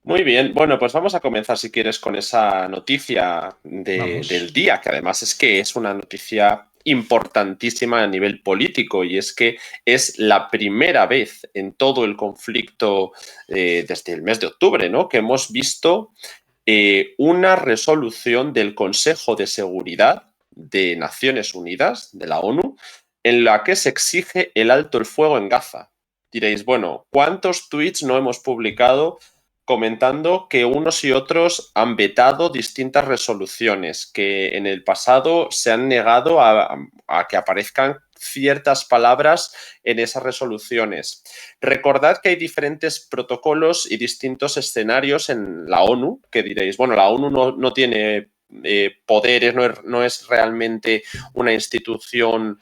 Muy bien, bueno, pues vamos a comenzar si quieres con esa noticia del Vamos. día, que además es que es una noticia importantísima a nivel político y es que es la primera vez en todo el conflicto desde el mes de octubre, ¿no? Que hemos visto una resolución del Consejo de Seguridad de Naciones Unidas, de la ONU, en la que se exige el alto el fuego en Gaza. Diréis, bueno, ¿cuántos tweets no hemos publicado comentando que unos y otros han vetado distintas resoluciones, que en el pasado se han negado a que aparezcan ciertas palabras en esas resoluciones? Recordad que hay diferentes protocolos y distintos escenarios en la ONU, que diréis, bueno, la ONU no tiene poderes, no es realmente una institución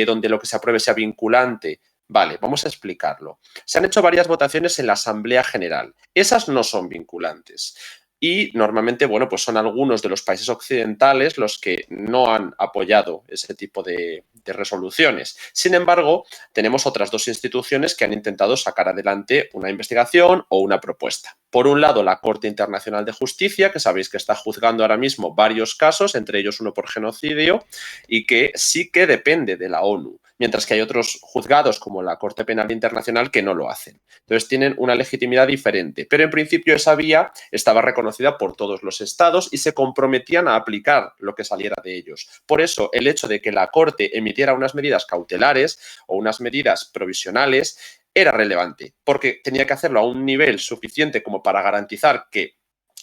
donde lo que se apruebe sea vinculante. Vale, vamos a explicarlo. Se han hecho varias votaciones en la Asamblea General. Esas no son vinculantes. Y normalmente, bueno, pues son algunos de los países occidentales los que no han apoyado ese tipo de resoluciones. Sin embargo, tenemos otras dos instituciones que han intentado sacar adelante una investigación o una propuesta. Por un lado, la Corte Internacional de Justicia, que sabéis que está juzgando ahora mismo varios casos, entre ellos uno por genocidio, y que sí que depende de la ONU, mientras que hay otros juzgados como la Corte Penal Internacional que no lo hacen. Entonces tienen una legitimidad diferente, pero en principio esa vía estaba reconocida por todos los estados y se comprometían a aplicar lo que saliera de ellos. Por eso el hecho de que la Corte emitiera unas medidas cautelares o unas medidas provisionales era relevante, porque tenía que hacerlo a un nivel suficiente como para garantizar que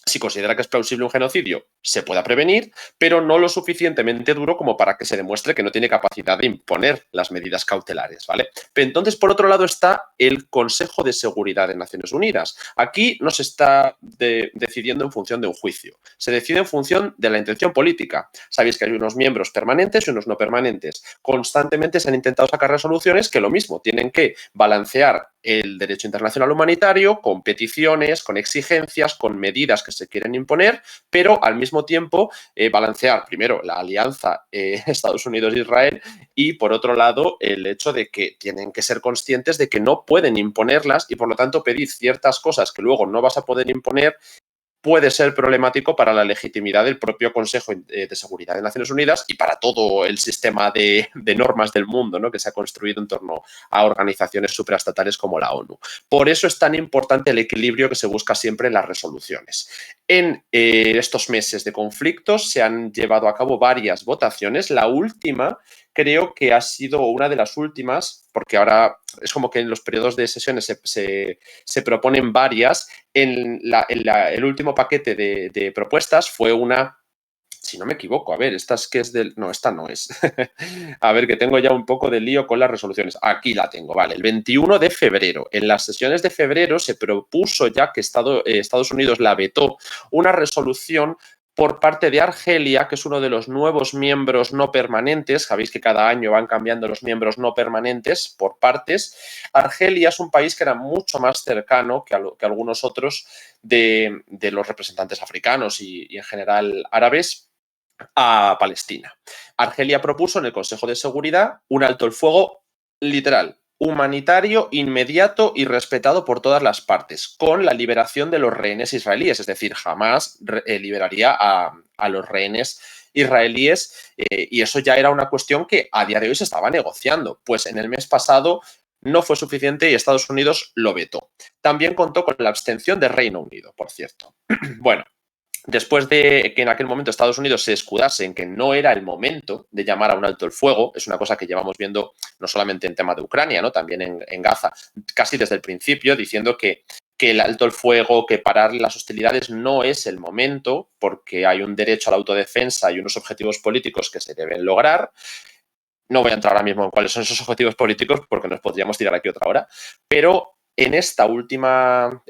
si considera que es plausible un genocidio, se pueda prevenir, pero no lo suficientemente duro como para que se demuestre que no tiene capacidad de imponer las medidas cautelares, ¿vale? Pero entonces, por otro lado, está el Consejo de Seguridad de Naciones Unidas. Aquí no se está decidiendo en función de un juicio, se decide en función de la intención política. Sabéis que hay unos miembros permanentes y unos no permanentes. Constantemente se han intentado sacar resoluciones que lo mismo, tienen que balancear el derecho internacional humanitario con peticiones, con exigencias, con medidas que se quieren imponer, pero al mismo tiempo balancear primero la alianza Estados Unidos-Israel y por otro lado el hecho de que tienen que ser conscientes de que no pueden imponerlas y por lo tanto pedir ciertas cosas que luego no vas a poder imponer puede ser problemático para la legitimidad del propio Consejo de Seguridad de Naciones Unidas y para todo el sistema de normas del mundo, ¿no? Que se ha construido en torno a organizaciones supraestatales como la ONU. Por eso es tan importante el equilibrio que se busca siempre en las resoluciones. En estos meses de conflictos se han llevado a cabo varias votaciones. La última creo que ha sido una de las últimas, porque ahora es como que en los periodos de sesiones se proponen varias. El último paquete de propuestas fue una, si no me equivoco, a ver, esta es que es del... No, esta no es. A ver, que tengo ya un poco de lío con las resoluciones. Aquí la tengo, vale. El 21 de febrero. En las sesiones de febrero se propuso ya que Estados Unidos la vetó una resolución por parte de Argelia, que es uno de los nuevos miembros no permanentes. Sabéis que cada año van cambiando los miembros no permanentes por partes. Argelia es un país que era mucho más cercano que algunos otros de los representantes africanos y en general árabes a Palestina. Argelia propuso en el Consejo de Seguridad un alto el fuego literal, humanitario, inmediato y respetado por todas las partes, con la liberación de los rehenes israelíes, es decir, jamás liberaría a los rehenes israelíes y eso ya era una cuestión que a día de hoy se estaba negociando, pues en el mes pasado no fue suficiente y Estados Unidos lo vetó. También contó con la abstención de Reino Unido, por cierto. Bueno, después de que en aquel momento Estados Unidos se escudase en que no era el momento de llamar a un alto el fuego, es una cosa que llevamos viendo no solamente en tema de Ucrania, ¿no? También en Gaza, casi desde el principio, diciendo que el alto el fuego, que parar las hostilidades no es el momento, porque hay un derecho a la autodefensa y unos objetivos políticos que se deben lograr. No voy a entrar ahora mismo en cuáles son esos objetivos políticos porque nos podríamos tirar aquí otra hora, pero en esta última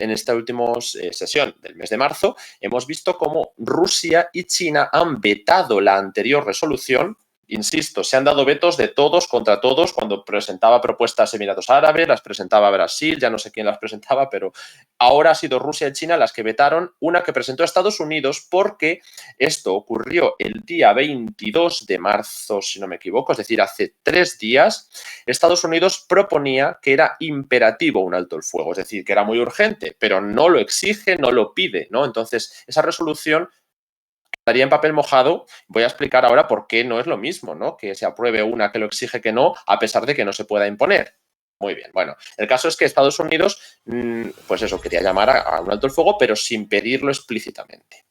sesión del mes de marzo hemos visto cómo Rusia y China han vetado la anterior resolución insisto, se han dado vetos de todos contra todos. Cuando presentaba propuestas Emiratos Árabes, las presentaba Brasil, ya no sé quién las presentaba, pero ahora ha sido Rusia y China las que vetaron una que presentó Estados Unidos, porque esto ocurrió el día 22 de marzo, si no me equivoco, es decir, hace 3 días. Estados Unidos proponía que era imperativo un alto el fuego, es decir, que era muy urgente, pero no lo exige, no lo pide, ¿no? Entonces, esa resolución estaría en papel mojado. Voy a explicar ahora por qué no es lo mismo, ¿no? Que se apruebe una que lo exige que no, a pesar de que no se pueda imponer. Muy bien, bueno, el caso es que Estados Unidos, pues eso, quería llamar a un alto el fuego, pero sin pedirlo explícitamente.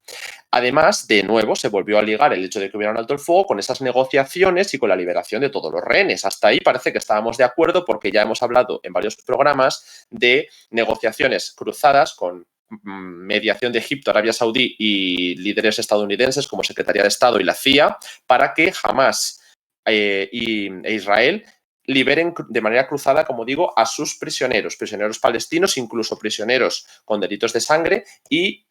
Además, de nuevo, se volvió a ligar el hecho de que hubiera un alto el fuego con esas negociaciones y con la liberación de todos los rehenes. Hasta ahí parece que estábamos de acuerdo, porque ya hemos hablado en varios programas de negociaciones cruzadas con mediación de Egipto, Arabia Saudí y líderes estadounidenses como Secretaría de Estado y la CIA, para que Hamás e Israel liberen de manera cruzada, como digo, a sus prisioneros palestinos, incluso prisioneros con delitos de sangre y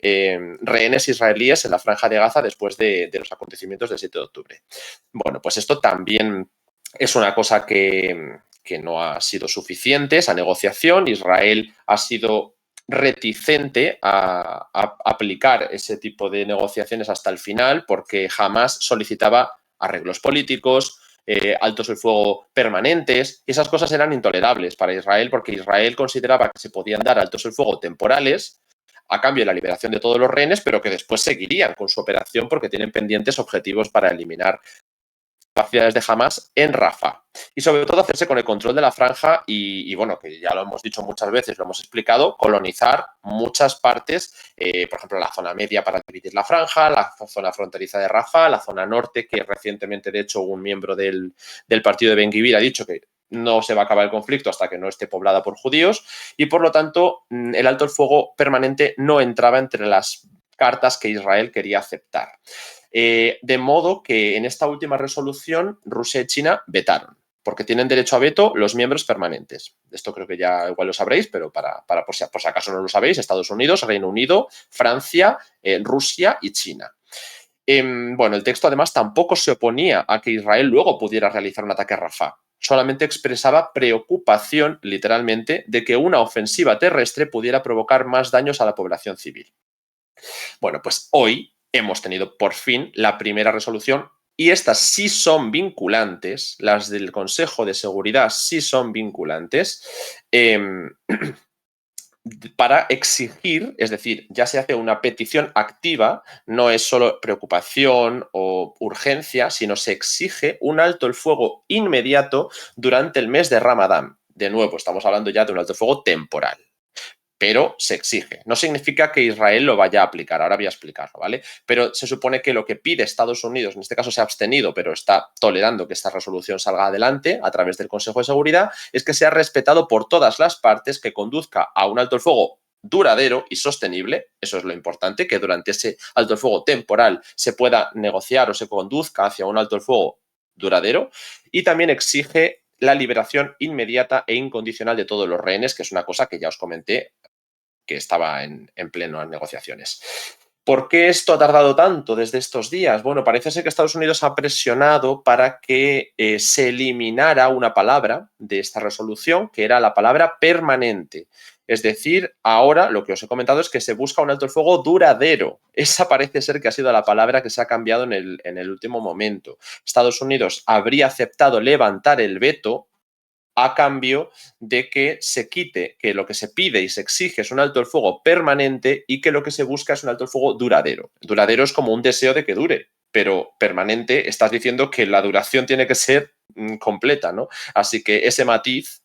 rehenes israelíes en la Franja de Gaza después de los acontecimientos del 7 de octubre. Bueno, pues esto también es una cosa que no ha sido suficiente, esa negociación. Israel ha sido reticente a aplicar ese tipo de negociaciones hasta el final, porque jamás solicitaba arreglos políticos, altos el fuego permanentes, y esas cosas eran intolerables para Israel, porque Israel consideraba que se podían dar altos el fuego temporales a cambio de la liberación de todos los rehenes, pero que después seguirían con su operación porque tienen pendientes objetivos para eliminar capacidades de Hamas en Rafah. Y sobre todo hacerse con el control de la franja y bueno, que ya lo hemos dicho muchas veces, lo hemos explicado, colonizar muchas partes, por ejemplo, la zona media para dividir la franja, la zona fronteriza de Rafah, la zona norte, que recientemente, de hecho, un miembro del partido de Ben Gvir ha dicho que no se va a acabar el conflicto hasta que no esté poblada por judíos, y por lo tanto el alto el fuego permanente no entraba entre las cartas que Israel quería aceptar. De modo que en esta última resolución Rusia y China vetaron, porque tienen derecho a veto los miembros permanentes. Esto creo que ya igual lo sabréis, pero para por si acaso no lo sabéis, Estados Unidos, Reino Unido, Francia, Rusia y China. Bueno, el texto además tampoco se oponía a que Israel luego pudiera realizar un ataque a Rafah. Solamente expresaba preocupación, literalmente, de que una ofensiva terrestre pudiera provocar más daños a la población civil. Bueno, pues hoy hemos tenido por fin la primera resolución, y estas sí son vinculantes, las del Consejo de Seguridad sí son vinculantes, para exigir, es decir, ya se hace una petición activa, no es solo preocupación o urgencia, sino se exige un alto el fuego inmediato durante el mes de Ramadán. De nuevo, estamos hablando ya de un alto el fuego temporal, pero se exige. No significa que Israel lo vaya a aplicar, ahora voy a explicarlo, ¿vale? Pero se supone que lo que pide Estados Unidos, en este caso se ha abstenido, pero está tolerando que esta resolución salga adelante a través del Consejo de Seguridad, es que sea respetado por todas las partes, que conduzca a un alto el fuego duradero y sostenible. Eso es lo importante, que durante ese alto el fuego temporal se pueda negociar o se conduzca hacia un alto el fuego duradero, y también exige la liberación inmediata e incondicional de todos los rehenes, que es una cosa que ya os comenté que estaba en plenas negociaciones. ¿Por qué esto ha tardado tanto desde estos días? Bueno, parece ser que Estados Unidos ha presionado para que se eliminara una palabra de esta resolución, que era la palabra permanente. Es decir, ahora lo que os he comentado es que se busca un alto el fuego duradero. Esa parece ser que ha sido la palabra que se ha cambiado en el último momento. Estados Unidos habría aceptado levantar el veto a cambio de que se quite, que lo que se pide y se exige es un alto el fuego permanente, y que lo que se busca es un alto el fuego duradero. Duradero es como un deseo de que dure, pero permanente estás diciendo que la duración tiene que ser completa, ¿no? Así que ese matiz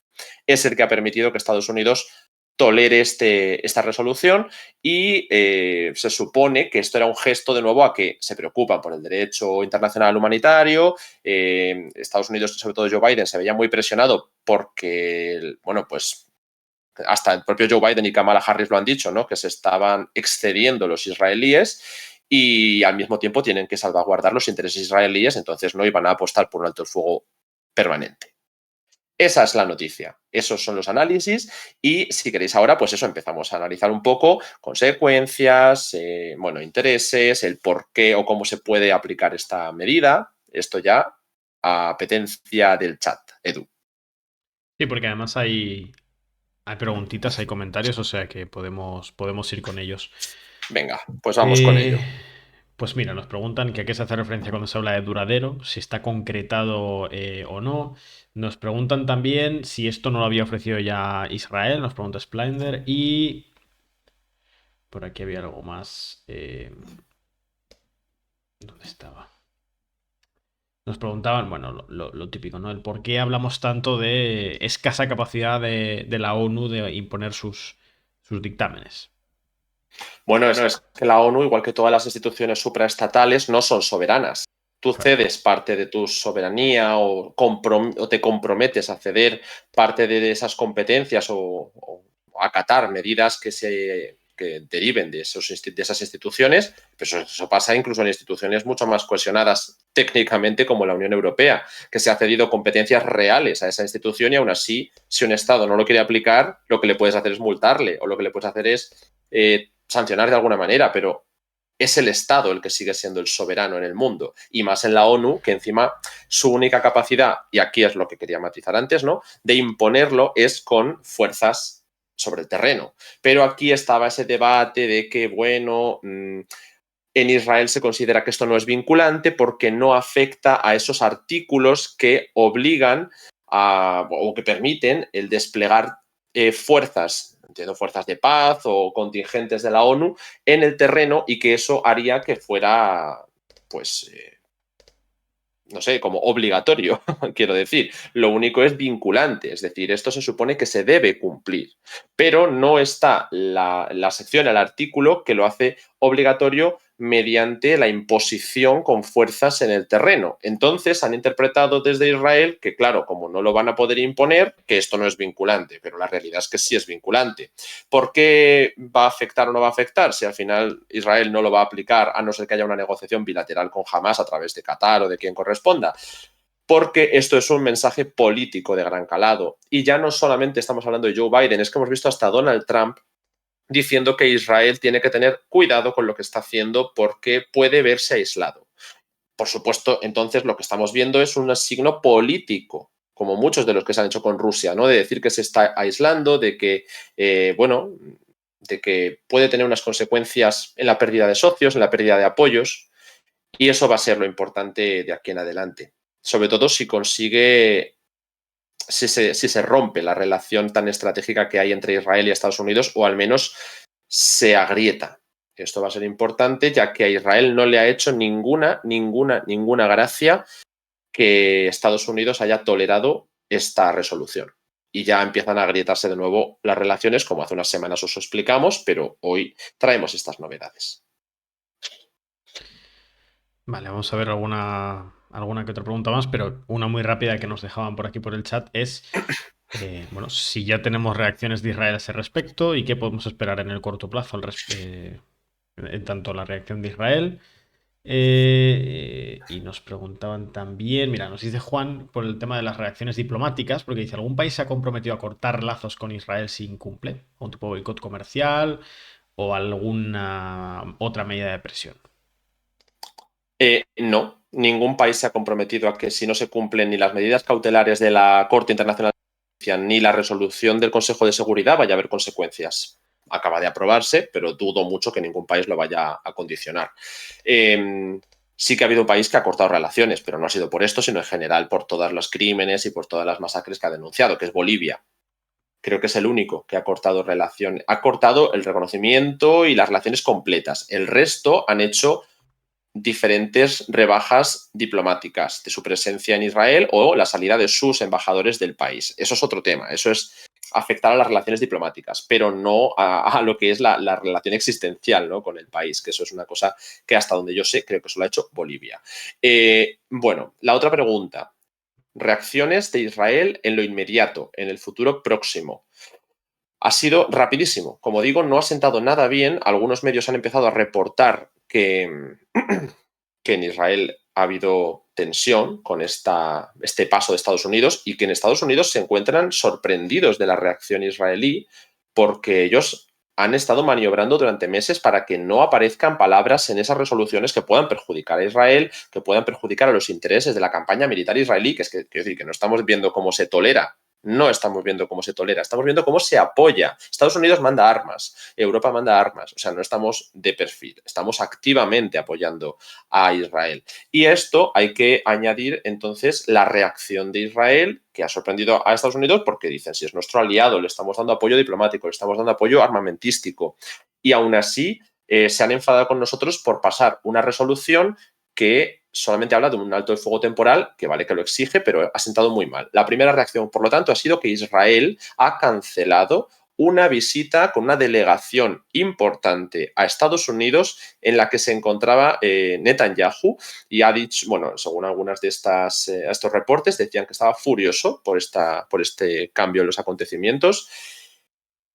es el que ha permitido que Estados Unidos tolere esta resolución, y se supone que esto era un gesto de nuevo a que se preocupan por el derecho internacional humanitario. Estados Unidos, sobre todo Joe Biden, se veía muy presionado porque, bueno, pues hasta el propio Joe Biden y Kamala Harris lo han dicho, ¿no? Que se estaban excediendo los israelíes y al mismo tiempo tienen que salvaguardar los intereses israelíes, entonces no iban a apostar por un alto el fuego permanente. Esa es la noticia, esos son los análisis, y si queréis ahora, pues eso, empezamos a analizar un poco consecuencias, bueno, intereses, el por qué o cómo se puede aplicar esta medida. Esto ya apetencia del chat, Edu. Sí, porque además hay preguntitas, hay comentarios, o sea que podemos ir con ellos. Venga, pues vamos con Eh, ello. pues mira, nos preguntan que a qué se hace referencia cuando se habla de duradero, si está concretado o no. Nos preguntan también si esto no lo había ofrecido ya Israel, nos pregunta Splendor. Y por aquí había algo más. ¿Dónde estaba? Nos preguntaban, bueno, lo típico, ¿no? El por qué hablamos tanto de escasa capacidad de la ONU de imponer sus dictámenes. Bueno, es que la ONU, igual que todas las instituciones supraestatales, no son soberanas. Tú Claro. cedes parte de tu soberanía o te comprometes a ceder parte de esas competencias o acatar medidas que deriven de esas instituciones, pero eso pasa incluso en instituciones mucho más cohesionadas técnicamente como la Unión Europea, que se ha cedido competencias reales a esa institución y aún así, si un Estado no lo quiere aplicar, lo que le puedes hacer es multarle o lo que le puedes hacer es sancionar de alguna manera, pero es el Estado el que sigue siendo el soberano en el mundo, y más en la ONU, que encima su única capacidad, y aquí es lo que quería matizar antes, ¿no?, de imponerlo es con fuerzas sobre el terreno. Pero aquí estaba ese debate de que, bueno, en Israel se considera que esto no es vinculante porque no afecta a esos artículos que obligan o que permiten el desplegar fuerzas, entiendo, fuerzas de paz o contingentes de la ONU en el terreno, y que eso haría que fuera, pues, no sé, como obligatorio, quiero decir. Lo único es vinculante, es decir, esto se supone que se debe cumplir, pero no está la sección, el artículo que lo hace obligatorio mediante la imposición con fuerzas en el terreno. Entonces han interpretado desde Israel que, claro, como no lo van a poder imponer, que esto no es vinculante, pero la realidad es que sí es vinculante. ¿Por qué va a afectar o no va a afectar? Si al final Israel no lo va a aplicar, a no ser que haya una negociación bilateral con Hamas a través de Qatar o de quien corresponda. Porque esto es un mensaje político de gran calado. Y ya no solamente estamos hablando de Joe Biden, es que hemos visto hasta Donald Trump diciendo que Israel tiene que tener cuidado con lo que está haciendo porque puede verse aislado. Por supuesto, entonces lo que estamos viendo es un signo político, como muchos de los que se han hecho con Rusia, ¿no? De decir que se está aislando, de que, bueno, de que puede tener unas consecuencias en la pérdida de socios, en la pérdida de apoyos, y eso va a ser lo importante de aquí en adelante. Sobre todo si consigue, si se rompe la relación tan estratégica que hay entre Israel y Estados Unidos, o al menos se agrieta. Esto va a ser importante, ya que a Israel no le ha hecho ninguna gracia que Estados Unidos haya tolerado esta resolución. Y ya empiezan a agrietarse de nuevo las relaciones, como hace unas semanas os explicamos, pero hoy traemos estas novedades. Vale, vamos a ver alguna que otra pregunta más, pero una muy rápida que nos dejaban por aquí por el chat es, bueno, si ya tenemos reacciones de Israel a ese respecto y qué podemos esperar en el corto plazo en tanto la reacción de Israel. Y nos preguntaban también, mira, nos dice Juan por el tema de las reacciones diplomáticas, porque dice, ¿algún país se ha comprometido a cortar lazos con Israel si incumple? ¿Un tipo de boicot comercial o alguna otra medida de presión? No, ningún país se ha comprometido a que si no se cumplen ni las medidas cautelares de la Corte Internacional de Justicia ni la resolución del Consejo de Seguridad vaya a haber consecuencias. Acaba de aprobarse, pero dudo mucho que ningún país lo vaya a condicionar. Sí que ha habido un país que ha cortado relaciones, pero no ha sido por esto, sino en general por todos los crímenes y por todas las masacres que ha denunciado, que es Bolivia. Creo que es el único que ha cortado relación, ha cortado el reconocimiento y las relaciones completas. El resto han hecho diferentes rebajas diplomáticas de su presencia en Israel o la salida de sus embajadores del país. Eso es otro tema, eso es afectar a las relaciones diplomáticas, pero no a lo que es la relación existencial, ¿no?, con el país, que eso es una cosa que hasta donde yo sé creo que eso lo ha hecho Bolivia. Bueno, la otra pregunta. Reacciones de Israel en lo inmediato, en el futuro próximo. Ha sido rapidísimo. Como digo, no ha sentado nada bien. Algunos medios han empezado a reportar que en Israel ha habido tensión con este paso de Estados Unidos, y que en Estados Unidos se encuentran sorprendidos de la reacción israelí, porque ellos han estado maniobrando durante meses para que no aparezcan palabras en esas resoluciones que puedan perjudicar a Israel, que puedan perjudicar a los intereses de la campaña militar israelí, que es que, quiero decir, que no estamos viendo cómo se tolera. No estamos viendo cómo se tolera, estamos viendo cómo se apoya. Estados Unidos manda armas, Europa manda armas, o sea, no estamos de perfil, estamos activamente apoyando a Israel. Y esto hay que añadir entonces la reacción de Israel, que ha sorprendido a Estados Unidos porque dicen, si es nuestro aliado, le estamos dando apoyo diplomático, le estamos dando apoyo armamentístico. Y aún así se han enfadado con nosotros por pasar una resolución que solamente habla de un alto el fuego temporal, que vale que lo exige, pero ha sentado muy mal. La primera reacción, por lo tanto, ha sido que Israel ha cancelado una visita con una delegación importante a Estados Unidos en la que se encontraba Netanyahu, y ha dicho, bueno, según algunas de estos reportes, decían que estaba furioso por este cambio en los acontecimientos,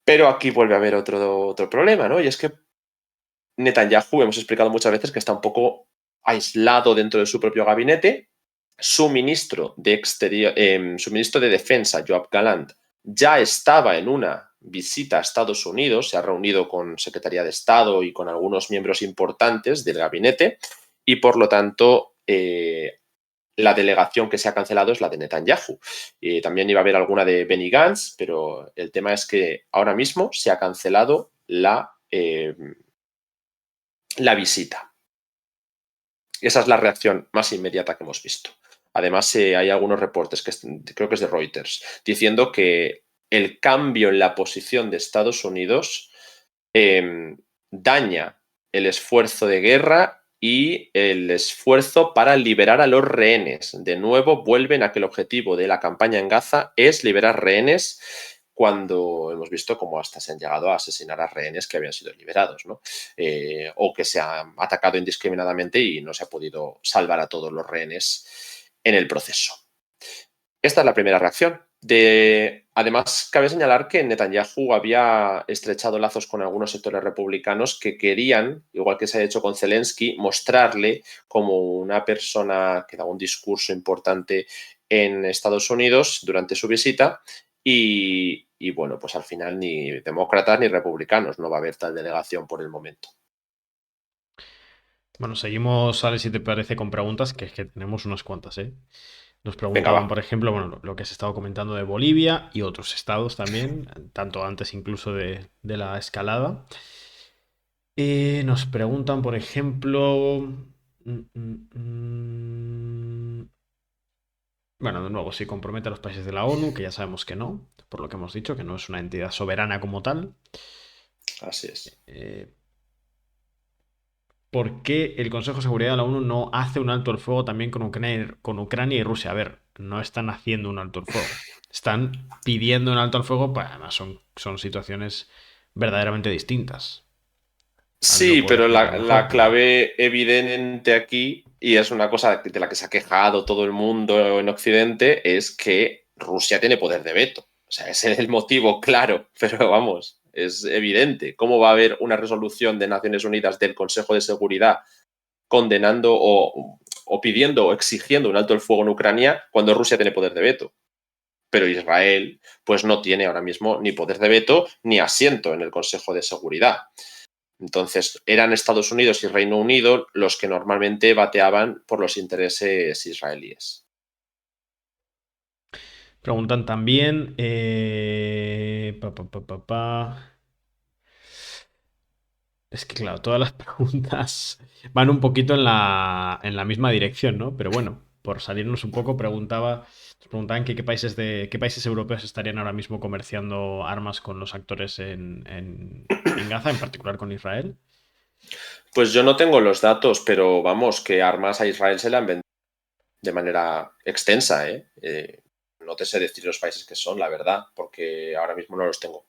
pero aquí vuelve a haber otro problema, ¿no? Y es que Netanyahu, hemos explicado muchas veces que está un poco aislado dentro de su propio gabinete. Su ministro su ministro de Defensa, Yoav Gallant, ya estaba en una visita a Estados Unidos, se ha reunido con Secretaría de Estado y con algunos miembros importantes del gabinete, y por lo tanto la delegación que se ha cancelado es la de Netanyahu. También iba a haber alguna de Benny Gantz, pero el tema es que ahora mismo se ha cancelado la visita. Esa es la reacción más inmediata que hemos visto. Además, hay algunos reportes, creo que es de Reuters, diciendo que el cambio en la posición de Estados Unidos daña el esfuerzo de guerra y el esfuerzo para liberar a los rehenes. De nuevo, vuelven a que el objetivo de la campaña en Gaza es liberar rehenes, cuando hemos visto cómo hasta se han llegado a asesinar a rehenes que habían sido liberados, ¿no? O que se han atacado indiscriminadamente y no se ha podido salvar a todos los rehenes en el proceso. Esta es la primera reacción. Además, cabe señalar que Netanyahu había estrechado lazos con algunos sectores republicanos que querían, igual que se ha hecho con Zelensky, mostrarle como una persona que daba un discurso importante en Estados Unidos durante su visita. Y bueno, pues al final ni demócratas ni republicanos no va a haber tal delegación por el momento. Bueno, seguimos, Alex, si te parece, con preguntas, que es que tenemos unas cuantas, ¿eh? Nos Venga, preguntaban, va. por ejemplo, bueno, lo que has estado comentando de Bolivia y otros estados también, tanto antes incluso de la escalada. Nos preguntan, por ejemplo... Bueno, de nuevo, si compromete a los países de la ONU, que ya sabemos que no, por lo que hemos dicho, que no es una entidad soberana como tal. Así es. ¿Por qué el Consejo de Seguridad de la ONU no hace un alto el fuego también con Ucrania y Rusia? A ver, no están haciendo un alto el fuego. Están pidiendo un alto el fuego, pues además son situaciones verdaderamente distintas. Al no Sí, poder pero explicar la mejor, pero... clave evidente aquí, y es una cosa de la que se ha quejado todo el mundo en Occidente, es que Rusia tiene poder de veto. O sea, ese es el motivo claro, pero vamos, es evidente. ¿Cómo va a haber una resolución de Naciones Unidas del Consejo de Seguridad condenando o pidiendo o exigiendo un alto el fuego en Ucrania cuando Rusia tiene poder de veto? Pero Israel, pues no tiene ahora mismo ni poder de veto ni asiento en el Consejo de Seguridad. Entonces, eran Estados Unidos y Reino Unido los que normalmente bateaban por los intereses israelíes. Preguntan también... Es que claro, todas las preguntas van un poquito en la misma dirección, ¿no? Pero bueno, por salirnos un poco, nos preguntaban que qué países europeos estarían ahora mismo comerciando armas con los actores en Gaza, en particular con Israel. Pues yo no tengo los datos, pero vamos, que armas a Israel se le han vendido de manera extensa, ¿eh? No te sé decir los países que son, la verdad, porque ahora mismo no los tengo.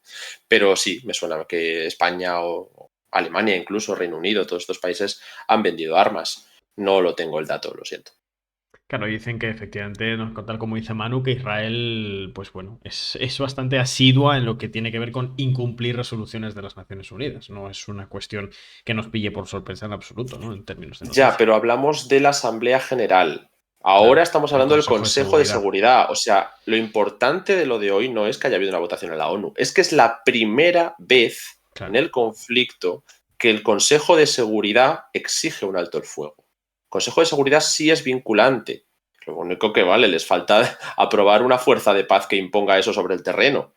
Pero sí, me suena que España o Alemania, incluso Reino Unido, todos estos países han vendido armas. No lo tengo el dato, lo siento. Claro, dicen que efectivamente, tal como dice Manu, que Israel, pues bueno, es bastante asidua en lo que tiene que ver con incumplir resoluciones de las Naciones Unidas. No es una cuestión que nos pille por sorpresa en absoluto, ¿no? En términos de Ya, noticia. pero hablamos de la Asamblea General. Ahora Claro, estamos el hablando del Consejo de Consejo de Seguridad. Seguridad. O sea, lo importante de lo de hoy no es que haya habido una votación en la ONU, es que es la primera vez en Claro. el conflicto que el Consejo de Seguridad exige un alto el fuego. El Consejo de Seguridad sí es vinculante. Lo único que vale, les falta aprobar una fuerza de paz que imponga eso sobre el terreno.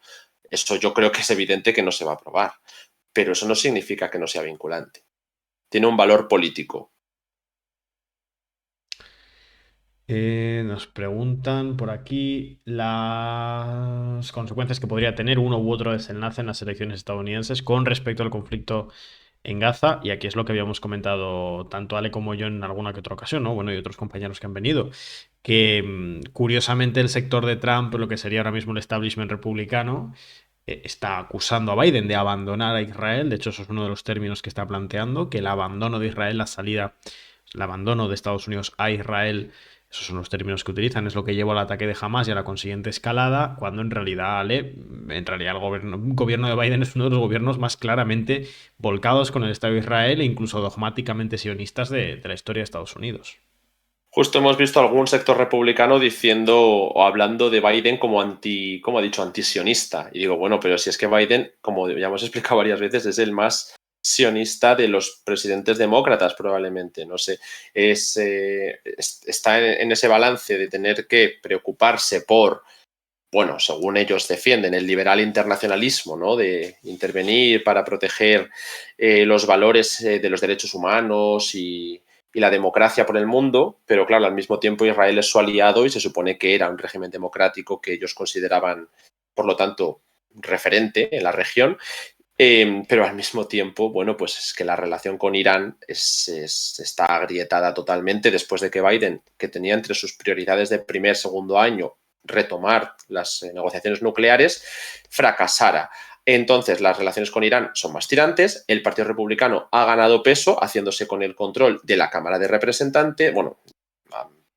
Eso yo creo que es evidente que no se va a aprobar. Pero eso no significa que no sea vinculante. Tiene un valor político. Nos preguntan por aquí las consecuencias que podría tener uno u otro desenlace en las elecciones estadounidenses con respecto al conflicto en Gaza. Y aquí es lo que habíamos comentado tanto Ale como yo en alguna que otra ocasión, ¿no? Bueno, y otros compañeros que han venido, que curiosamente el sector de Trump, lo que sería ahora mismo el establishment republicano, está acusando a Biden de abandonar a Israel. De hecho, eso es uno de los términos que está planteando, que el abandono de Israel, la salida, el abandono de Estados Unidos a Israel, esos son los términos que utilizan, es lo que llevó al ataque de Hamas y a la consiguiente escalada, cuando en realidad, Ale, en realidad el gobierno de Biden es uno de los gobiernos más claramente volcados con el Estado de Israel e incluso dogmáticamente sionistas de la historia de Estados Unidos. Justo hemos visto algún sector republicano diciendo o hablando de Biden como como ha dicho, antisionista. Y digo, bueno, pero si es que Biden, como ya hemos explicado varias veces, es el más sionista de los presidentes demócratas, probablemente. No sé, está en ese balance de tener que preocuparse por, bueno, según ellos defienden, el liberal internacionalismo, ¿no? De intervenir para proteger los valores de los derechos humanos y la democracia por el mundo, pero claro, al mismo tiempo Israel es su aliado y se supone que era un régimen democrático que ellos consideraban, por lo tanto, referente en la región. Pero al mismo tiempo, bueno, pues es que la relación con Irán está agrietada totalmente después de que Biden, que tenía entre sus prioridades de primer, segundo año retomar las negociaciones nucleares, fracasara. Entonces, las relaciones con Irán son más tirantes. El Partido Republicano ha ganado peso haciéndose con el control de la Cámara de Representantes, bueno,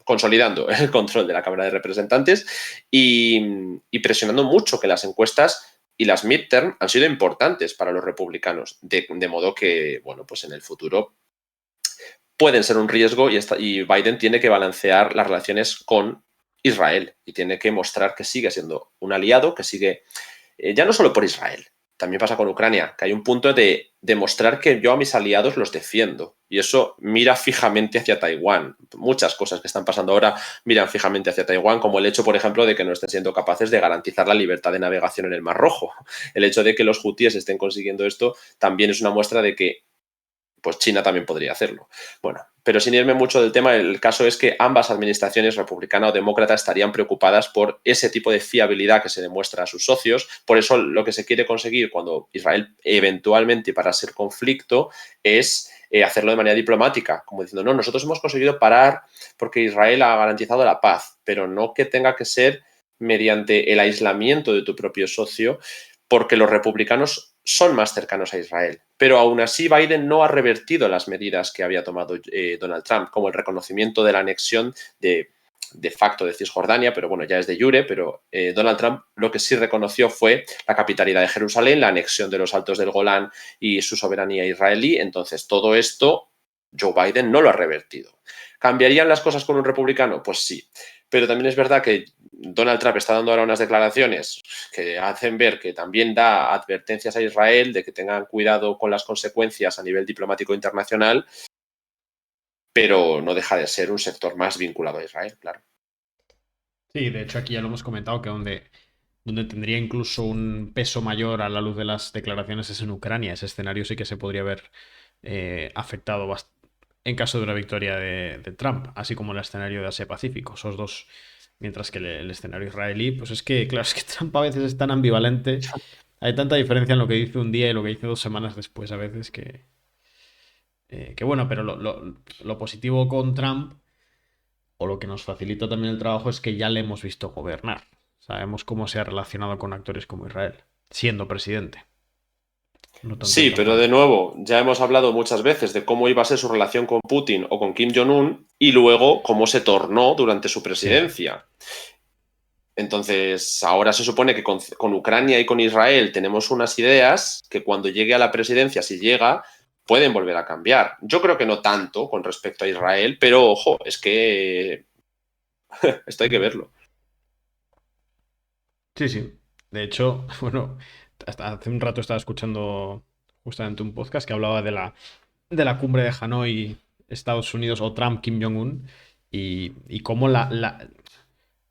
consolidando el control de la Cámara de Representantes y presionando mucho que las encuestas y las midterm han sido importantes para los republicanos, de modo que, bueno, pues en el futuro pueden ser un riesgo y Biden tiene que balancear las relaciones con Israel y tiene que mostrar que sigue siendo un aliado, que sigue, ya no solo por Israel, también pasa con Ucrania, que hay un punto de demostrar que yo a mis aliados los defiendo. Y eso mira fijamente hacia Taiwán. Muchas cosas que están pasando ahora miran fijamente hacia Taiwán, como el hecho, por ejemplo, de que no estén siendo capaces de garantizar la libertad de navegación en el Mar Rojo. El hecho de que los hutíes estén consiguiendo esto también es una muestra de que pues China también podría hacerlo. Bueno, pero sin irme mucho del tema, el caso es que ambas administraciones, republicana o demócrata, estarían preocupadas por ese tipo de fiabilidad que se demuestra a sus socios. Por eso lo que se quiere conseguir cuando Israel eventualmente para ser conflicto es hacerlo de manera diplomática, como diciendo, no, nosotros hemos conseguido parar porque Israel ha garantizado la paz, pero no que tenga que ser mediante el aislamiento de tu propio socio, porque los republicanos son más cercanos a Israel. Pero aún así Biden no ha revertido las medidas que había tomado Donald Trump, como el reconocimiento de la anexión de facto de Cisjordania, pero bueno, ya es de jure, pero Donald Trump lo que sí reconoció fue la capitalidad de Jerusalén, la anexión de los Altos del Golán y su soberanía israelí. Entonces, todo esto Joe Biden no lo ha revertido. ¿Cambiarían las cosas con un republicano? Pues sí. Pero también es verdad que Donald Trump está dando ahora unas declaraciones que hacen ver que también da advertencias a Israel de que tengan cuidado con las consecuencias a nivel diplomático internacional, pero no deja de ser un sector más vinculado a Israel, claro. Sí, de hecho aquí ya lo hemos comentado que donde tendría incluso un peso mayor a la luz de las declaraciones es en Ucrania. Ese escenario sí que se podría haber afectado en caso de una victoria de Trump, así como el escenario de Asia-Pacífico. Esos dos, mientras que el escenario israelí, pues es que, claro, es que Trump a veces es tan ambivalente. Hay tanta diferencia en lo que dice un día y lo que dice 2 semanas después a veces que bueno, pero lo positivo con Trump o lo que nos facilita también el trabajo es que ya le hemos visto gobernar. Sabemos cómo se ha relacionado con actores como Israel, siendo presidente, no tanto en Sí, pero de campaña. nuevo, ya hemos hablado muchas veces de cómo iba a ser su relación con Putin o con Kim Jong-un y luego cómo se tornó durante su Sí, presidencia. Entonces, ahora se supone que con Ucrania y con Israel tenemos unas ideas que cuando llegue a la presidencia, si llega, pueden volver a cambiar. Yo creo que no tanto con respecto a Israel, pero ojo, es que esto hay que verlo. sí, sí. De hecho, bueno, hasta hace un rato estaba escuchando justamente un podcast que hablaba de la cumbre de Hanoi, Estados Unidos o Trump, Kim Jong-un, y cómo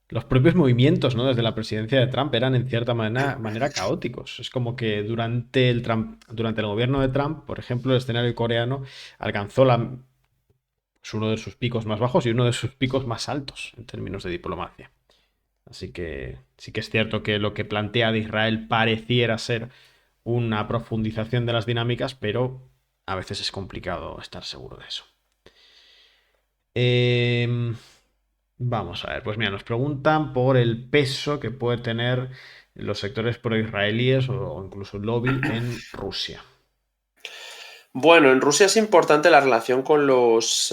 los propios movimientos, ¿no? Desde la presidencia de Trump eran en cierta manera caóticos. Es como que durante el gobierno de Trump, por ejemplo, el escenario coreano alcanzó pues, uno de sus picos más bajos y uno de sus picos más altos en términos de diplomacia. Así que sí que es cierto que lo que plantea de Israel pareciera ser una profundización de las dinámicas, pero a veces es complicado estar seguro de eso. Em, Vamos a ver, pues mira, nos preguntan por el peso que puede tener los sectores pro-israelíes o incluso el lobby en Rusia. Bueno, en Rusia es importante la relación con los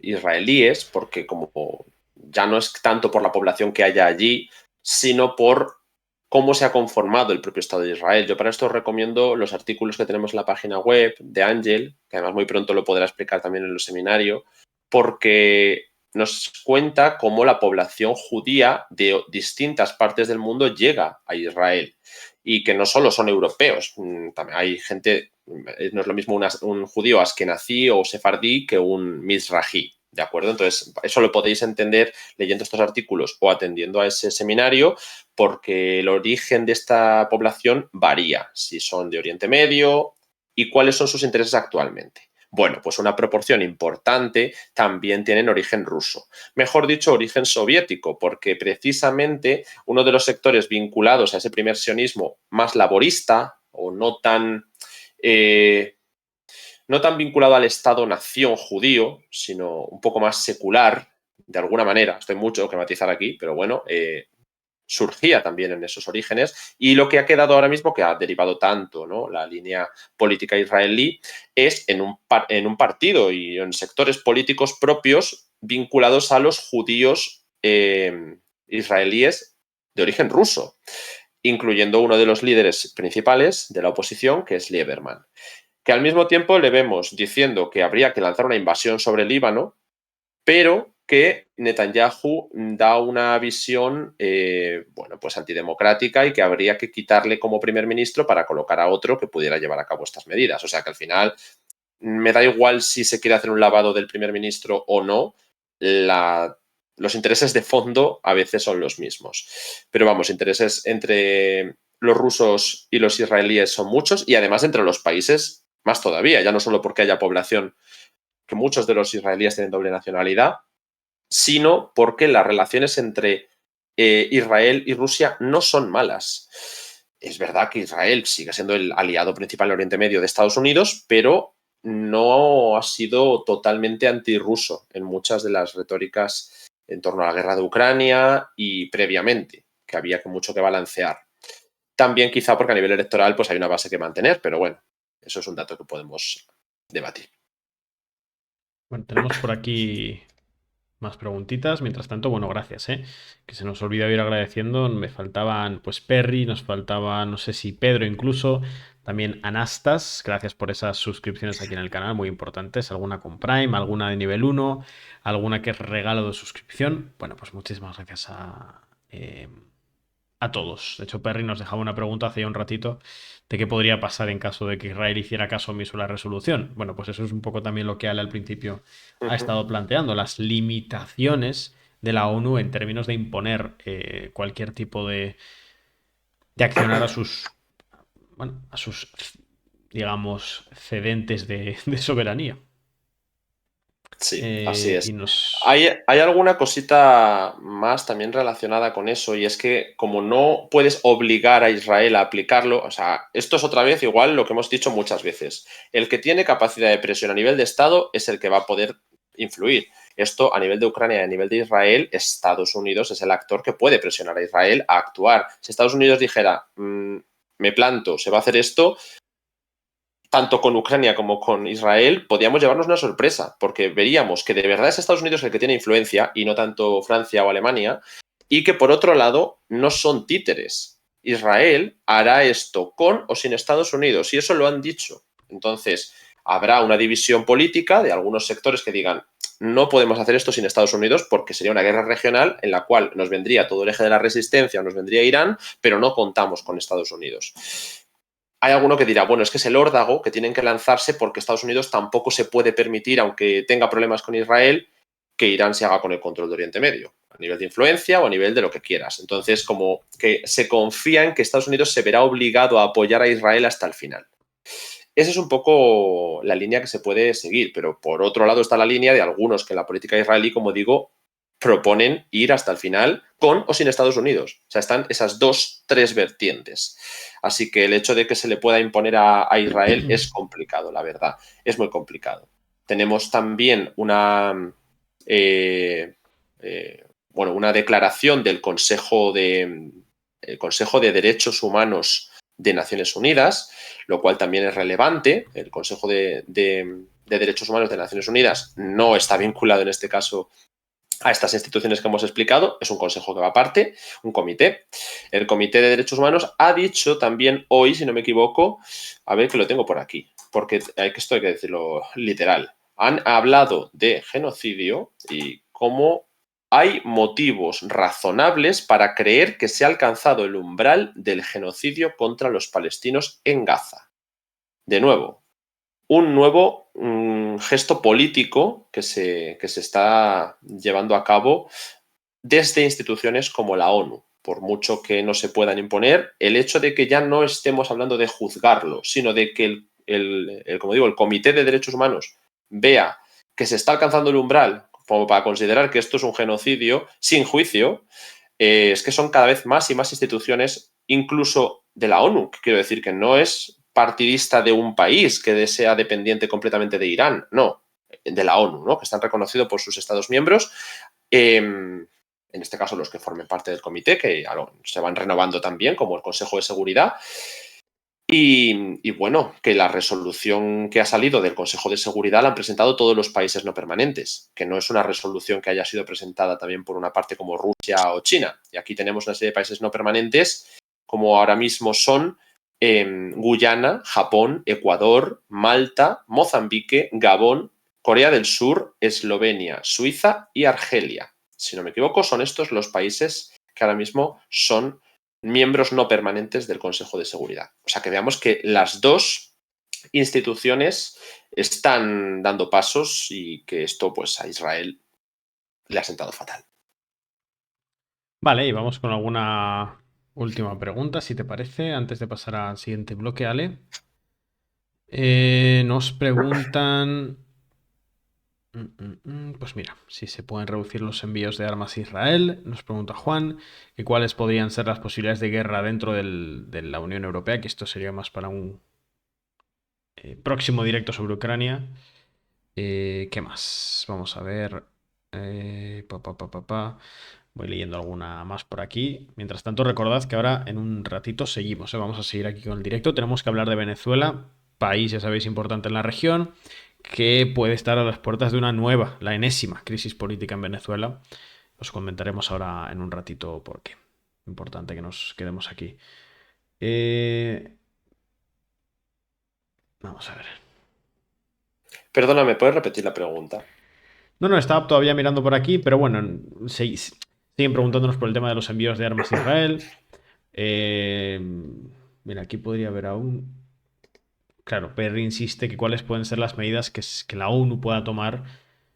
israelíes, porque como ya no es tanto por la población que haya allí, sino por cómo se ha conformado el propio Estado de Israel. Yo para esto os recomiendo los artículos que tenemos en la página web de Ángel, que además muy pronto lo podrá explicar también en el seminario, porque nos cuenta cómo la población judía de distintas partes del mundo llega a Israel y que no solo son europeos, también hay gente, no es lo mismo un judío askenazí o sefardí que un mizrahi, ¿de acuerdo? Entonces, eso lo podéis entender leyendo estos artículos o atendiendo a ese seminario, porque el origen de esta población varía, si son de Oriente Medio y cuáles son sus intereses actualmente. Bueno, pues una proporción importante también tienen origen ruso. Mejor dicho, origen soviético, porque precisamente uno de los sectores vinculados a ese primer sionismo más laborista o no tan vinculado al Estado-nación judío, sino un poco más secular, de alguna manera, estoy mucho que matizar aquí, pero bueno, surgía también en esos orígenes, y lo que ha quedado ahora mismo, que ha derivado tanto, ¿no?, la línea política israelí, es en un partido y en sectores políticos propios vinculados a los judíos israelíes de origen ruso, incluyendo uno de los líderes principales de la oposición, que es Lieberman, que al mismo tiempo le vemos diciendo que habría que lanzar una invasión sobre el Líbano, pero que Netanyahu da una visión, bueno, pues antidemocrática y que habría que quitarle como primer ministro para colocar a otro que pudiera llevar a cabo estas medidas. O sea que al final me da igual si se quiere hacer un lavado del primer ministro o no, los intereses de fondo a veces son los mismos. Pero vamos, intereses entre los rusos y los israelíes son muchos y además entre los países más todavía, ya no solo porque haya población, que muchos de los israelíes tienen doble nacionalidad, sino porque las relaciones entre Israel y Rusia no son malas. Es verdad que Israel sigue siendo el aliado principal en Oriente Medio de Estados Unidos, pero no ha sido totalmente antirruso en muchas de las retóricas en torno a la guerra de Ucrania y previamente, que había mucho que balancear. También quizá porque a nivel electoral pues hay una base que mantener, pero bueno, eso es un dato que podemos debatir. Bueno, tenemos por aquí más preguntitas. Mientras tanto, bueno, gracias, ¿eh? Que se nos olvida ir agradeciendo. Me faltaban, pues, Perry, nos faltaba, no sé si Pedro incluso, también Anastas. Gracias por esas suscripciones aquí en el canal, muy importantes. Alguna con Prime, alguna de nivel 1, alguna que es regalo de suscripción. Bueno, pues muchísimas gracias a todos. De hecho, Perry nos dejaba una pregunta hace ya un ratito de qué podría pasar en caso de que Israel hiciera caso omiso a la resolución. Bueno, pues eso es un poco también lo que Ale al principio ha estado planteando, las limitaciones de la ONU en términos de imponer cualquier tipo de accionar a sus, digamos, cedentes de soberanía. Sí, así es. Y nos... Hay alguna cosita más también relacionada con eso, y es que como no puedes obligar a Israel a aplicarlo, o sea, esto es otra vez igual lo que hemos dicho muchas veces. El que tiene capacidad de presión a nivel de Estado es el que va a poder influir. Esto a nivel de Ucrania y a nivel de Israel, Estados Unidos es el actor que puede presionar a Israel a actuar. Si Estados Unidos dijera, me planto, se va a hacer esto, tanto con Ucrania como con Israel, podríamos llevarnos una sorpresa, porque veríamos que de verdad es Estados Unidos el que tiene influencia y no tanto Francia o Alemania, y que por otro lado no son títeres. Israel hará esto con o sin Estados Unidos, y eso lo han dicho. Entonces, habrá una división política de algunos sectores que digan, no podemos hacer esto sin Estados Unidos porque sería una guerra regional en la cual nos vendría todo el eje de la resistencia, nos vendría Irán, pero no contamos con Estados Unidos. hay alguno que dirá, bueno, es que es el órdago que tienen que lanzarse porque Estados Unidos tampoco se puede permitir, aunque tenga problemas con Israel, que Irán se haga con el control de Oriente Medio, a nivel de influencia o a nivel de lo que quieras. Entonces, como que se confía en que Estados Unidos se verá obligado a apoyar a Israel hasta el final. Esa es un poco la línea que se puede seguir, pero por otro lado está la línea de algunos que en la política israelí, como digo, proponen ir hasta el final con o sin Estados Unidos. O sea, están esas tres vertientes. Así que el hecho de que se le pueda imponer a Israel es complicado, la verdad. Es muy complicado. Tenemos también una declaración del Consejo de Derechos Humanos de Naciones Unidas, lo cual también es relevante. El Consejo de Derechos Humanos de Naciones Unidas no está vinculado en este caso a estas instituciones que hemos explicado, es un consejo que va aparte, un comité. El Comité de Derechos Humanos ha dicho también hoy, si no me equivoco, a ver que lo tengo por aquí, porque esto hay que decirlo literal, han hablado de genocidio y cómo hay motivos razonables para creer que se ha alcanzado el umbral del genocidio contra los palestinos en Gaza. De nuevo, un nuevo gesto político que se está llevando a cabo desde instituciones como la ONU. Por mucho que no se puedan imponer, el hecho de que ya no estemos hablando de juzgarlo, sino de que como digo, el Comité de Derechos Humanos vea que se está alcanzando el umbral como para considerar que esto es un genocidio sin juicio, es que son cada vez más y más instituciones, incluso de la ONU, que quiero decir que no es partidista de un país que sea dependiente completamente de Irán, no, de la ONU, ¿no? Que están reconocidos por sus Estados miembros, en este caso los que formen parte del comité, que se van renovando también, como el Consejo de Seguridad. Y bueno, que la resolución que ha salido del Consejo de Seguridad la han presentado todos los países no permanentes, que no es una resolución que haya sido presentada también por una parte como Rusia o China. Y aquí tenemos una serie de países no permanentes, como ahora mismo son Guyana, Japón, Ecuador, Malta, Mozambique, Gabón, Corea del Sur, Eslovenia, Suiza y Argelia. Si no me equivoco, son estos los países que ahora mismo son miembros no permanentes del Consejo de Seguridad. O sea que veamos que las dos instituciones están dando pasos y que esto pues a Israel le ha sentado fatal. Vale, y vamos con alguna última pregunta, si te parece, antes de pasar al siguiente bloque, Ale. Nos preguntan... Pues mira, si se pueden reducir los envíos de armas a Israel, nos pregunta Juan, que cuáles podrían ser las posibilidades de guerra dentro de la Unión Europea, que esto sería más para un próximo directo sobre Ucrania. ¿Qué más? Vamos a ver. Voy leyendo alguna más por aquí. Mientras tanto, recordad que ahora en un ratito seguimos, ¿eh? Vamos a seguir aquí con el directo. Tenemos que hablar de Venezuela, país, ya sabéis, importante en la región, que puede estar a las puertas de una nueva, la enésima crisis política en Venezuela. Os comentaremos ahora en un ratito por qué. Importante que nos quedemos aquí. Vamos a ver. Perdona, ¿me puedes repetir la pregunta? No, estaba todavía mirando por aquí, pero bueno, siguen preguntándonos por el tema de los envíos de armas a Israel. Mira, aquí podría haber aún. Claro, Perry insiste que cuáles pueden ser las medidas que la ONU pueda tomar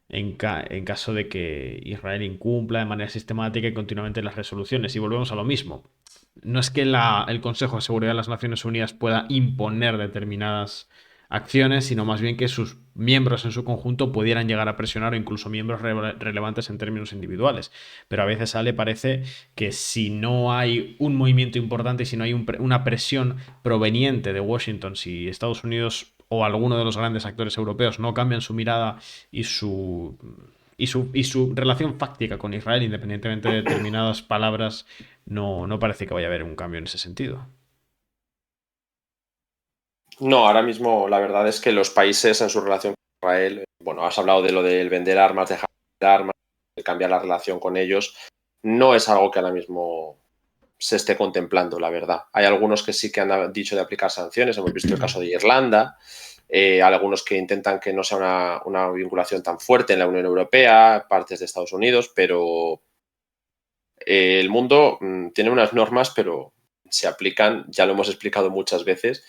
en caso de que Israel incumpla de manera sistemática y continuamente las resoluciones. Y volvemos a lo mismo. No es que el Consejo de Seguridad de las Naciones Unidas pueda imponer determinadas acciones, sino más bien que sus miembros en su conjunto pudieran llegar a presionar o incluso miembros relevantes en términos individuales. Pero a veces parece que si no hay un movimiento importante y si no hay una presión proveniente de Washington, si Estados Unidos o alguno de los grandes actores europeos no cambian su mirada y su relación fáctica con Israel, independientemente de determinadas palabras, no parece que vaya a haber un cambio en ese sentido. No, ahora mismo la verdad es que los países en su relación con Israel, bueno, has hablado de lo del vender armas, dejar de armas, de cambiar la relación con ellos, no es algo que ahora mismo se esté contemplando, la verdad. Hay algunos que sí que han dicho de aplicar sanciones, hemos visto el caso de Irlanda, algunos que intentan que no sea una vinculación tan fuerte en la Unión Europea, partes de Estados Unidos, pero el mundo tiene unas normas, pero se aplican, ya lo hemos explicado muchas veces,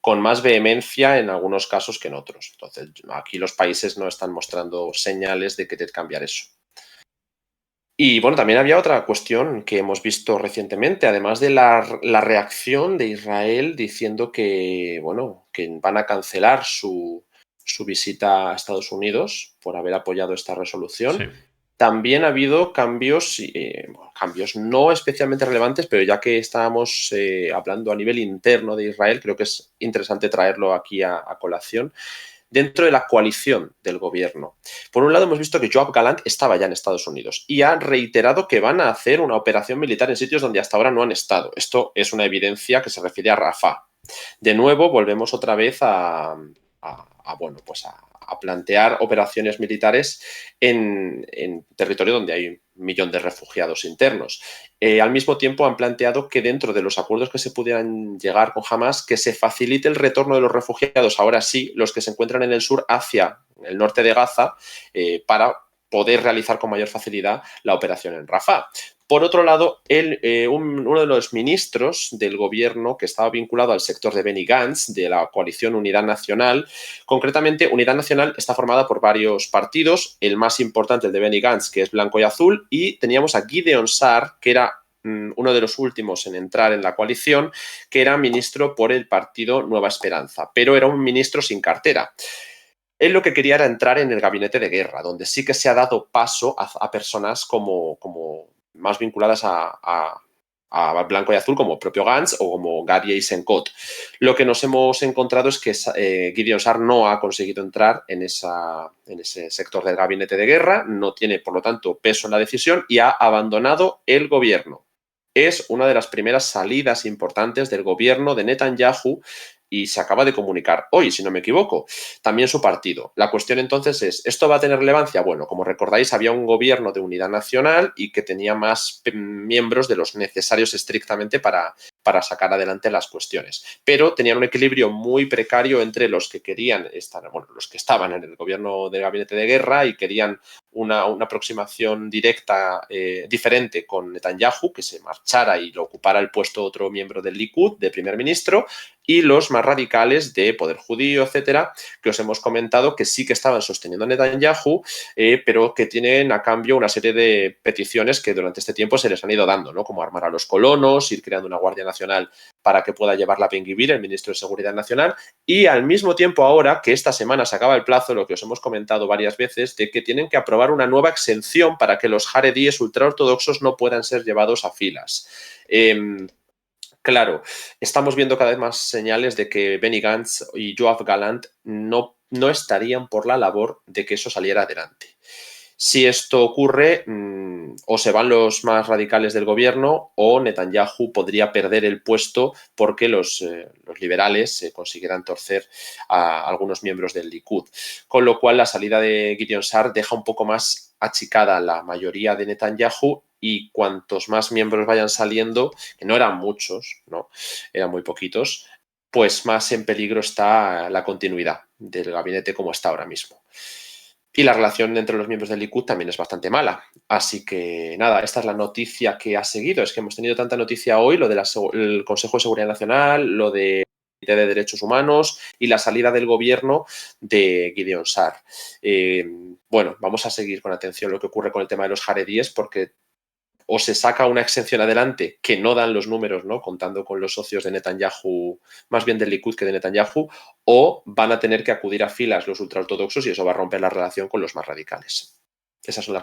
con más vehemencia en algunos casos que en otros. Entonces, aquí los países no están mostrando señales de querer cambiar eso. Y bueno, también había otra cuestión que hemos visto recientemente, además de la reacción de Israel diciendo que, bueno, que van a cancelar su visita a Estados Unidos por haber apoyado esta resolución. Sí. También ha habido cambios, cambios no especialmente relevantes, pero ya que estábamos hablando a nivel interno de Israel, creo que es interesante traerlo aquí a colación. Dentro de la coalición del gobierno. Por un lado, hemos visto que Yoav Gallant estaba ya en Estados Unidos y ha reiterado que van a hacer una operación militar en sitios donde hasta ahora no han estado. Esto es una evidencia que se refiere a Rafah. De nuevo, volvemos otra vez bueno, pues a plantear operaciones militares en territorio donde hay 1 millón de refugiados internos. Al mismo tiempo, han planteado que dentro de los acuerdos que se pudieran llegar con Hamas, que se facilite el retorno de los refugiados, ahora sí, los que se encuentran en el sur hacia el norte de Gaza, para poder realizar con mayor facilidad la operación en Rafah. Por otro lado, uno de los ministros del gobierno que estaba vinculado al sector de Benny Gantz, de la coalición Unidad Nacional, concretamente Unidad Nacional está formada por varios partidos, el más importante, el de Benny Gantz, que es blanco y azul, y teníamos a Gideon Sa'ar, que era uno de los últimos en entrar en la coalición, que era ministro por el partido Nueva Esperanza, pero era un ministro sin cartera. Él lo que quería era entrar en el gabinete de guerra, donde sí que se ha dado paso a personas como más vinculadas a blanco y azul, como propio Gantz o como Gadi Eisenkot. Lo que nos hemos encontrado es que Gideon Sa'ar no ha conseguido entrar en ese sector del gabinete de guerra, no tiene, por lo tanto, peso en la decisión y ha abandonado el gobierno. Es una de las primeras salidas importantes del gobierno de Netanyahu y se acaba de comunicar hoy, si no me equivoco, también su partido. La cuestión entonces es, ¿esto va a tener relevancia? Bueno, como recordáis, había un gobierno de unidad nacional y que tenía más miembros de los necesarios estrictamente para sacar adelante las cuestiones. Pero tenían un equilibrio muy precario entre los que querían estar, bueno, los que estaban en el gobierno del gabinete de guerra y querían una aproximación directa diferente con Netanyahu, que se marchara y lo ocupara el puesto otro miembro del Likud, de primer ministro, y los más radicales de poder judío, etcétera, que os hemos comentado que sí que estaban sosteniendo a Netanyahu, pero que tienen a cambio una serie de peticiones que durante este tiempo se les han ido dando, ¿no? Como armar a los colonos, ir creando una Guardia Nacional para que pueda llevarla Ben-Gvir, el ministro de Seguridad Nacional, y al mismo tiempo ahora que esta semana se acaba el plazo, lo que os hemos comentado varias veces, de que tienen que aprobar una nueva exención para que los jaredíes ultraortodoxos no puedan ser llevados a filas. Claro, estamos viendo cada vez más señales de que Benny Gantz y Yoav Gallant no estarían por la labor de que eso saliera adelante. Si esto ocurre, o se van los más radicales del gobierno o Netanyahu podría perder el puesto porque los liberales consiguieran torcer a algunos miembros del Likud. Con lo cual, la salida de Gideon Sa'ar deja un poco más achicada la mayoría de Netanyahu y cuantos más miembros vayan saliendo, que no eran muchos, ¿no? Eran muy poquitos, pues más en peligro está la continuidad del gabinete como está ahora mismo. Y la relación entre los miembros del Likud también es bastante mala. Así que nada, esta es la noticia que ha seguido. Es que hemos tenido tanta noticia hoy, lo del Consejo de Seguridad Nacional, lo de Derechos Humanos y la salida del gobierno de Gideon Sa'ar. Bueno, vamos a seguir con atención lo que ocurre con el tema de los jaredíes porque o se saca una exención adelante que no dan los números, ¿no? Contando con los socios de Netanyahu, más bien del Likud que de Netanyahu, o van a tener que acudir a filas los ultraortodoxos y eso va a romper la relación con los más radicales. Esas son las noticias.